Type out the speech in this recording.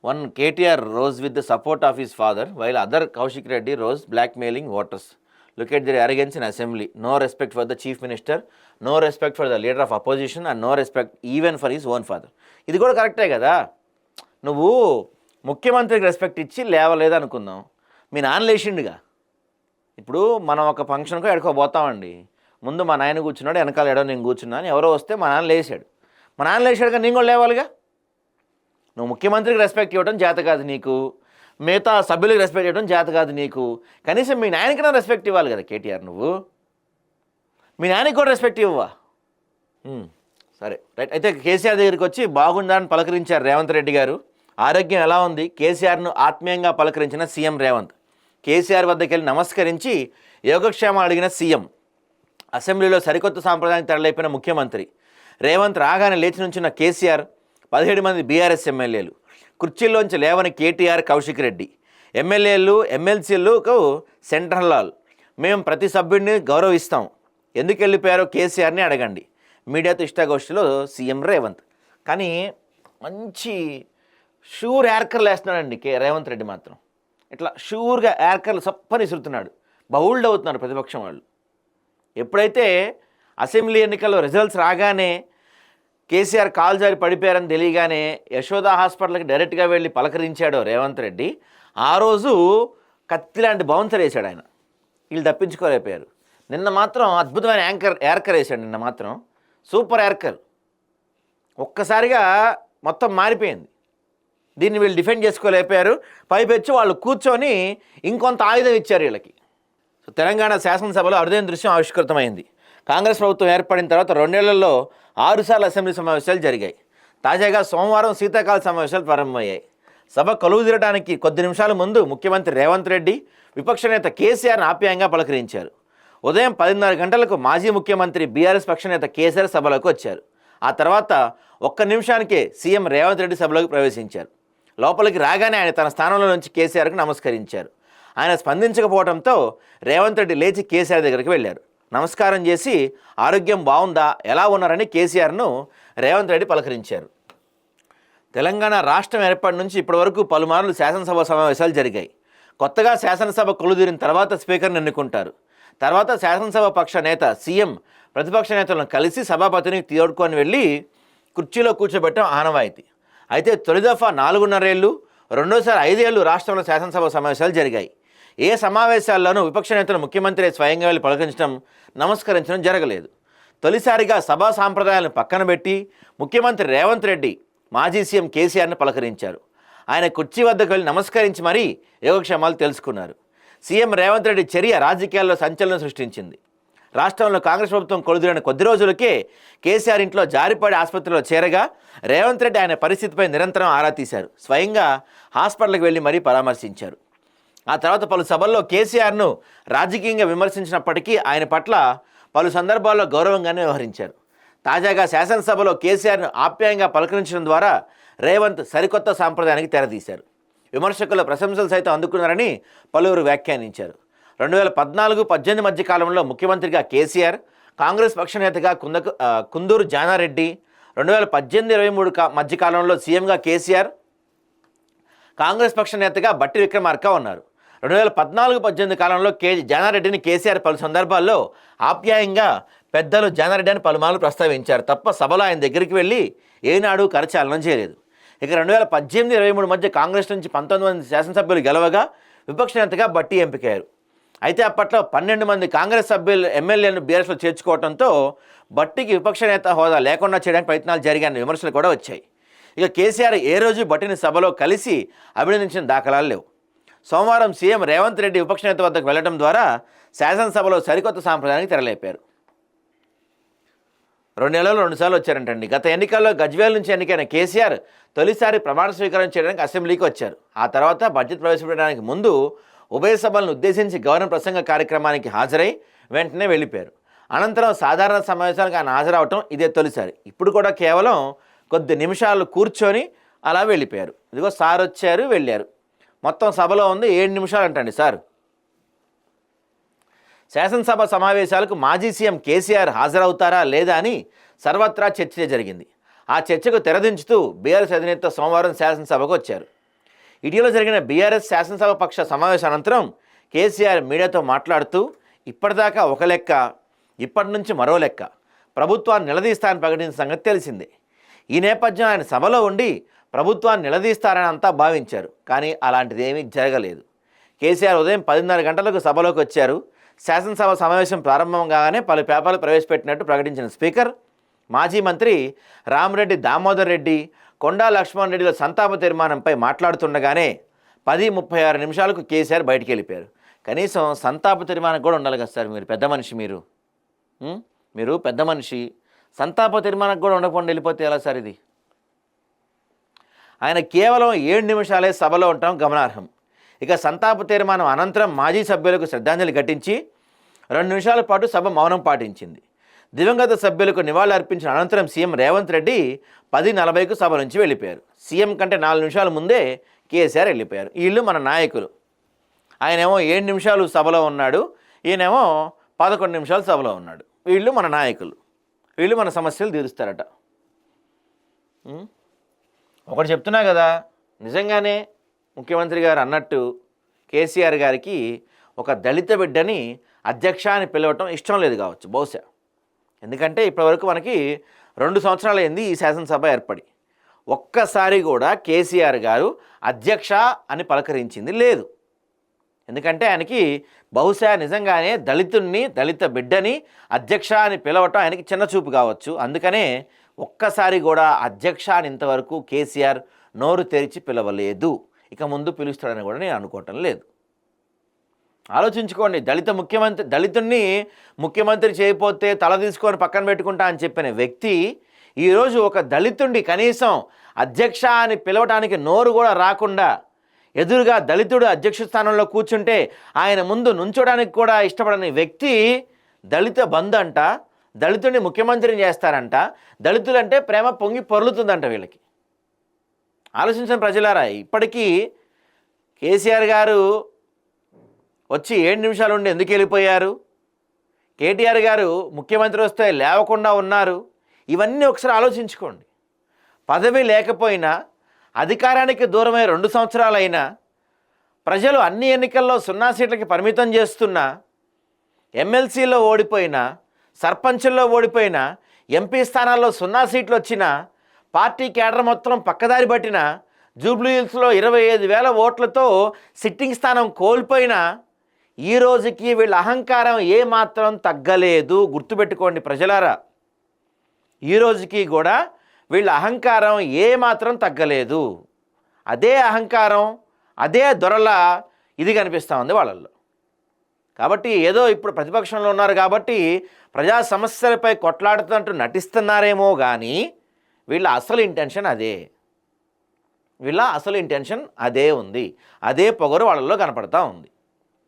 One KTR rose with the support of his father, while other Kaushik Reddy rose blackmailing voters. Look at their arrogance in assembly. No respect for the chief minister, no respect for the leader of opposition, and no respect even for his own father. ఇది కూడా కరెక్టే కదా. నువ్వు ముఖ్యమంత్రికి respect ఇచ్చి లేవలేదనుకుందాం, మీ నాన్న లేచిండుగా. ఇప్పుడు మనం ఒక ఫంక్షన్కో ఎడుకోబోతామండి, ముందు మా నాయన కూర్చున్నాడు, వెనకాల ఎడో నేను కూర్చున్నాను, ఎవరో వస్తే మా నాన్న లేచాడు. మా నాన్న లేచాడు కానీ నేను కూడా లేవాలిగా. నువ్వు ముఖ్యమంత్రికి రెస్పెక్ట్ ఇవ్వడం చేత కాదు నీకు, మిగతా సభ్యులకు రెస్పెక్ట్ ఇవ్వడం చేత కాదు నీకు, కనీసం మీ నాయనకైనా రెస్పెక్ట్ ఇవ్వాలి కదా కేటీఆర్. నువ్వు మీ నాయనకి కూడా రెస్పెక్ట్ ఇవ్వవా? సరే రైట్. అయితే కేసీఆర్ దగ్గరికి వచ్చి బాగుందా అని పలకరించారు రేవంత్ రెడ్డి గారు. ఆరోగ్యం ఎలా ఉంది? కేసీఆర్ను ఆత్మీయంగా పలకరించిన సీఎం రేవంత్. కేసీఆర్ వద్దకు వెళ్ళి నమస్కరించి యోగక్షేమం అడిగిన సీఎం. అసెంబ్లీలో సరికొత్త సాంప్రదాయానికి తెరలేపిన ముఖ్యమంత్రి రేవంత్. రాగానే లేచి నుంచున్న కేసీఆర్, 17 మంది బీఆర్ఎస్ ఎమ్మెల్యేలు, కుర్చీల్లోంచి లేవని కేటీఆర్, కౌశిక్ రెడ్డి, ఎమ్మెల్యేలు ఎమ్మెల్సీలకు సెంట్రల్ హాల్. మేము ప్రతి సభ్యుడిని గౌరవిస్తాం, ఎందుకు వెళ్ళిపోయారో కేసీఆర్ని అడగండి. మీడియాతో ఇష్టాగోష్ఠిలో సీఎం రేవంత్. కానీ మంచి షూర్ యార్కర్లు వేస్తున్నాడండి రేవంత్ రెడ్డి మాత్రం. ఇట్లా షూర్గా యార్కర్లు సప్పని ఇసురుతున్నాడు. బౌల్డ్ అవుతున్నారు ప్రతిపక్షం వాళ్ళు. ఎప్పుడైతే అసెంబ్లీ ఎన్నికల్లో రిజల్ట్స్ రాగానే కేసీఆర్ కాలు జారి పడిపోయారని తెలియగానే యశోదా హాస్పిటల్కి డైరెక్ట్గా వెళ్ళి పలకరించాడో రేవంత్ రెడ్డి, ఆ రోజు కత్తిలాంటి బౌన్సర్ వేశాడు ఆయన. వీళ్ళు తప్పించుకోలేకపోయారు. నిన్న మాత్రం అద్భుతమైన యార్కర్ వేశాడు. నిన్న మాత్రం సూపర్ యార్కర్. ఒక్కసారిగా మొత్తం మారిపోయింది. దీన్ని వీళ్ళు డిఫెండ్ చేసుకోలేకపోయారు. పైపెచ్చి వాళ్ళు కూర్చొని ఇంకొంత ఆయుధం ఇచ్చారు వీళ్ళకి. సో తెలంగాణ శాసనసభలో అరుదైన దృశ్యం ఆవిష్కృతమైంది. కాంగ్రెస్ ప్రభుత్వం ఏర్పడిన తర్వాత 2 ఏళ్లలో 6 సార్లు అసెంబ్లీ సమావేశాలు జరిగాయి. తాజాగా సోమవారం శీతాకాల సమావేశాలు ప్రారంభమయ్యాయి. సభ కొలువుదీరడానికి కొద్ది నిమిషాల ముందు ముఖ్యమంత్రి రేవంత్ రెడ్డి విపక్ష నేత కేసీఆర్ని ఆప్యాయంగా పలకరించారు. ఉదయం 10:30 గంటలకు మాజీ ముఖ్యమంత్రి బీఆర్ఎస్ పక్షనేత కేసీఆర్ సభలోకి వచ్చారు. ఆ తర్వాత 1 నిమిషానికే సీఎం రేవంత్ రెడ్డి సభలోకి ప్రవేశించారు. లోపలికి రాగానే ఆయన తన స్థానంలో నుంచి కేసీఆర్కి నమస్కరించారు. ఆయన స్పందించకపోవడంతో రేవంత్ రెడ్డి లేచి కేసీఆర్ దగ్గరికి వెళ్ళారు. నమస్కారం చేసి ఆరోగ్యం బాగుందా, ఎలా ఉన్నారని కేసీఆర్ను రేవంత్ రెడ్డి పలకరించారు. తెలంగాణ రాష్ట్రం ఏర్పడి నుంచి ఇప్పటి వరకు పలుమార్లు శాసనసభ సమావేశాలు జరిగాయి. కొత్తగా శాసనసభ కొలుదీరిన తర్వాత స్పీకర్ని ఎన్నుకుంటారు. తర్వాత శాసనసభ పక్ష నేత సీఎం ప్రతిపక్ష నేతలను కలిసి సభాపతిని తోడుకొని వెళ్ళి కుర్చీలో కూర్చోబెట్టడం ఆనవాయితీ. అయితే తొలి దఫా 4.5 ఏళ్ళు, రెండోసారి 5 ఏళ్ళు రాష్ట్రంలో శాసనసభ సమావేశాలు జరిగాయి. ఏ సమావేశాల్లోనూ విపక్ష నేతలు ముఖ్యమంత్రి స్వయంగా వెళ్ళి పలకరించడం, నమస్కరించడం జరగలేదు. తొలిసారిగా సభా సాంప్రదాయాలను పక్కన పెట్టి ముఖ్యమంత్రి రేవంత్ రెడ్డి మాజీ సీఎం కేసీఆర్ని పలకరించారు. ఆయన కుర్చీ వద్దకు వెళ్ళి నమస్కరించి మరీ యోగక్షేమాలు తెలుసుకున్నారు. సీఎం రేవంత్ రెడ్డి చర్య రాజకీయాల్లో సంచలనం సృష్టించింది. రాష్ట్రంలో కాంగ్రెస్ ప్రభుత్వం కొలుదిరిన కొద్ది రోజులకే కేసీఆర్ ఇంట్లో జారిపడి ఆసుపత్రిలో చేరగా రేవంత్ రెడ్డి ఆయన పరిస్థితిపై నిరంతరం ఆరా తీశారు. స్వయంగా హాస్పిటల్కి వెళ్ళి మరీ పరామర్శించారు. ఆ తర్వాత పలు సభల్లో కేసీఆర్ను రాజకీయంగా విమర్శించినప్పటికీ ఆయన పట్ల పలు సందర్భాల్లో గౌరవంగానే వ్యవహరించారు. తాజాగా శాసనసభలో కేసీఆర్ను ఆప్యాయంగా పలకరించడం ద్వారా రేవంత్ సరికొత్త సాంప్రదాయానికి తెరతీశారు. విమర్శకుల ప్రశంసలు సైతం అందుకున్నారని పలువురు వ్యాఖ్యానించారు. 2014-18 మధ్య కాలంలో ముఖ్యమంత్రిగా కేసీఆర్, కాంగ్రెస్ పక్ష నేతగా కుందూరు జానారెడ్డి, 2018-23 మధ్య కాలంలో సీఎంగా కేసీఆర్, కాంగ్రెస్ పక్ష నేతగా బట్టి విక్రమార్క ఉన్నారు. 2014-18 కాలంలో జానారెడ్డిని కేసీఆర్ పలు సందర్భాల్లో ఆప్యాయంగా పెద్దలు జానారెడ్డి అని పలుమార్లు ప్రస్తావించారు తప్ప సభలో ఆయన దగ్గరికి వెళ్ళి ఏనాడు కరచాలనం చేయలేదు. ఇక 2018-23 మధ్య కాంగ్రెస్ నుంచి 19 మంది శాసనసభ్యులు గెలవగా విపక్ష నేతగా బట్టి ఎంపికయ్యారు. అయితే అప్పట్లో 12 మంది కాంగ్రెస్ సభ్యులు ఎమ్మెల్యేలను బీఆర్ఎస్లో చేర్చుకోవడంతో బట్టికి విపక్ష నేత హోదా లేకుండా చేయడానికి ప్రయత్నాలు జరిగాయన్న విమర్శలు కూడా వచ్చాయి. ఇక కేసీఆర్ ఏ రోజు బట్టిని సభలో కలిసి అభినందించిన దాఖలాలు లేవు. సోమవారం సీఎం రేవంత్ రెడ్డి విపక్ష నేత వద్దకు వెళ్లడం ద్వారా శాసనసభలో సరికొత్త సాంప్రదాయానికి తెరలేపారు. 2 నెలల్లో 2 సార్లు వచ్చారంటండి. గత ఎన్నికల్లో గజ్వేల్ నుంచి ఎన్నికైన కేసీఆర్ తొలిసారి ప్రమాణ స్వీకారం చేయడానికి అసెంబ్లీకి వచ్చారు. ఆ తర్వాత బడ్జెట్ ప్రవేశపెట్టడానికి ముందు ఉభయ సభలను ఉద్దేశించి గవర్నర్ ప్రసంగ కార్యక్రమానికి హాజరై వెంటనే వెళ్ళిపోయారు. అనంతరం సాధారణ సమావేశానికి ఆయన హాజరవటం ఇదే తొలిసారి. ఇప్పుడు కూడా కేవలం కొద్ది నిమిషాలు కూర్చొని అలా వెళ్ళిపోయారు. ఇదిగో సార్ వచ్చారు, వెళ్ళారు. మొత్తం సభలో ఉంది 7 నిమిషాలు అంటండి సార్. శాసనసభ సమావేశాలకు మాజీ సీఎం కేసీఆర్ హాజరవుతారా లేదా అని సర్వత్రా చర్చ జరిగింది. ఆ చర్చకు తెరదించుతూ బీఆర్ఎస్ అధినేత సోమవారం శాసనసభకు వచ్చారు. ఇటీవల జరిగిన బీఆర్ఎస్ శాసనసభ పక్ష సమావేశం అనంతరం కేసీఆర్ మీడియాతో మాట్లాడుతూ ఇప్పటిదాకా ఒక లెక్క, ఇప్పటి నుంచి మరో లెక్క, ప్రభుత్వాన్ని నిలదీస్తారని ప్రకటించిన సంగతి తెలిసిందే. ఈ నేపథ్యం ఆయన సభలో ఉండి ప్రభుత్వాన్ని నిలదీస్తారని అంతా భావించారు. కానీ అలాంటిది ఏమీ జరగలేదు. కేసీఆర్ ఉదయం 10:30 గంటలకు సభలోకి వచ్చారు. శాసనసభ సమావేశం ప్రారంభం కాగానే పలు పేపర్లు ప్రవేశపెట్టినట్టు ప్రకటించిన స్పీకర్ మాజీ మంత్రి రామిరెడ్డి దామోదర్ రెడ్డి, కొండా లక్ష్మణ్ రెడ్డిల సంతాప తీర్మానంపై మాట్లాడుతుండగానే 10:36 నిమిషాలకు కేసీఆర్ బయటికి వెళ్ళిపోయారు. కనీసం సంతాప తీర్మానం కూడా ఉండాలి కదా సార్, మీరు పెద్ద మనిషి, మీరు పెద్ద మనిషి, సంతాప తీర్మానం కూడా ఉండకుండా వెళ్ళిపోతే ఎలా సార్ ఇది? ఆయన కేవలం 7 నిమిషాలే సభలో ఉండటం గమనార్హం. ఇక సంతాప తీర్మానం అనంతరం మాజీ సభ్యులకు శ్రద్ధాంజలి ఘటించి 2 నిమిషాల పాటు సభ మౌనం పాటించింది. దివంగత సభ్యులకు నివాళులు అర్పించిన అనంతరం సీఎం రేవంత్ రెడ్డి 10:40కు సభ నుంచి వెళ్ళిపోయారు. సీఎం కంటే 4 నిమిషాల ముందే కేసీఆర్ వెళ్ళిపోయారు. వీళ్ళు మన నాయకులు. ఆయనేమో 7 నిమిషాలు సభలో ఉన్నాడు, ఈయనేమో 11 నిమిషాలు సభలో ఉన్నాడు. వీళ్ళు మన నాయకులు, వీళ్ళు మన సమస్యలు తీరుస్తారట. ఒకటి చెప్తున్నా కదా, నిజంగానే ముఖ్యమంత్రి గారు అన్నట్టు కేసీఆర్ గారికి ఒక దళిత బిడ్డని అధ్యక్ష అని పిలవటం ఇష్టం లేదు కావచ్చు బహుశా. ఎందుకంటే ఇప్పటివరకు మనకి 2 సంవత్సరాలు అయింది ఈ శాసనసభ ఏర్పడి. ఒక్కసారి కూడా కేసీఆర్ గారు అధ్యక్ష అని పలకరించింది లేదు. ఎందుకంటే ఆయనకి బహుశా నిజంగానే దళిత బిడ్డని అధ్యక్ష అని పిలవటం ఆయనకి చిన్న చూపు కావచ్చు. అందుకనే ఒక్కసారి కూడా అధ్యక్ష అని ఇంతవరకు కేసీఆర్ నోరు తెరిచి పిలవలేదు. ఇక ముందు పిలుస్తాడని కూడా నేను అనుకోవటం లేదు. ఆలోచించుకోండి, దళితుణ్ణి ముఖ్యమంత్రి చేయకపోతే తల తీసుకొని పక్కన పెట్టుకుంటా అని చెప్పిన వ్యక్తి ఈరోజు ఒక దళితుడిని కనీసం అధ్యక్ష అని పిలవటానికి నోరు కూడా రాకుండా ఎదురుగా దళితుడు అధ్యక్ష స్థానంలో కూర్చుంటే ఆయన ముందు నుంచోడానికి కూడా ఇష్టపడని వ్యక్తి దళిత బంధు అంట, దళితుడిని ముఖ్యమంత్రిని చేస్తారంట, దళితులంటే ప్రేమ పొంగి పొర్లుతుందంట వీళ్ళకి. ఆలోచించిన ప్రజలారా, ఇప్పటికీ కేసీఆర్ గారు వచ్చి 7 నిమిషాలు ఉండి ఎందుకు వెళ్ళిపోయారు? కేటీఆర్ గారు ముఖ్యమంత్రి వస్తే లేవకుండా ఉన్నారు. ఇవన్నీ ఒకసారి ఆలోచించుకోండి. పదవి లేకపోయినా, అధికారానికి దూరమై 2 సంవత్సరాలైనా, ప్రజలు అన్ని ఎన్నికల్లో 0 సీట్లకి పరిమితం చేస్తున్నా, ఎమ్మెల్సీలో ఓడిపోయినా, సర్పంచుల్లో ఓడిపోయినా, ఎంపీ స్థానాల్లో 0 సీట్లు వచ్చినా, పార్టీ కేడర్ మొత్తం పక్కదారి పట్టిన, జూబ్లీ హిల్స్లో 25,000 ఓట్లతో సిట్టింగ్ స్థానం కోల్పోయినా, ఈ రోజుకి వీళ్ళ అహంకారం ఏమాత్రం తగ్గలేదు. గుర్తుపెట్టుకోండి ప్రజలారా, ఈ రోజుకి కూడా వీళ్ళ అహంకారం ఏమాత్రం తగ్గలేదు. అదే అహంకారం, అదే దొరలా ఇది కనిపిస్తూ ఉంది వాళ్ళల్లో. కాబట్టి ఏదో ఇప్పుడు ప్రతిపక్షంలో ఉన్నారు కాబట్టి ప్రజా సమస్యలపై కొట్లాడుతున్నట్టు నటిస్తున్నారేమో కానీ వీళ్ళ అసలు ఇంటెన్షన్ అదే ఉంది. అదే పొగరు వాళ్ళల్లో కనపడతా ఉంది.